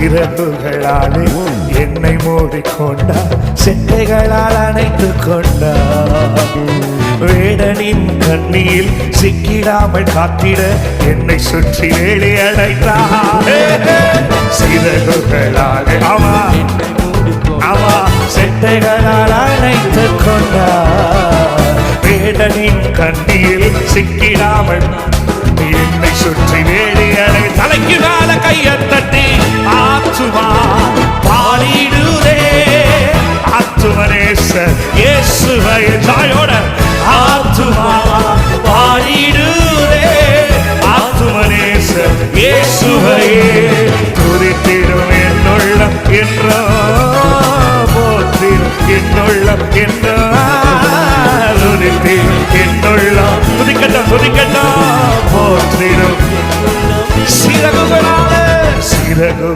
சிறகுகளாலே என்னை மூடிக்கொண்டார், செட்டைகளால் அணைத்துக் கொண்டார். வேடனின் கண்ணியில் சிக்கிடாமல் காத்திட என்னை சுற்றி வேலி அடைத்தார். சிறகுகளாலே அவா செட்டைகளால் அணைத்துக் கொண்டார். வேடனின் கண்ணியில் சிக்கிடாமல் என்னை சுற்றி வேலி அடை. தலைக்கு மேல கையை தட்டி ஆத்துமா பாடிடுதே, ஆத்துமனேசர் இயேசுவை தாயோட ஆத்துமா பாடிடுதே, ஆத்துமனேசர் இயேசுவையே துதித்திடும் என்னுள்ளம் என்றோ, போற்றிடும் என்னுள்ளம் என்றோ, துதித்திடும் என்னுள்ளம். துதிக்கட்டும் துதிக்கட்டும், போற்றிடும் சிறகுகளாலே சிறகு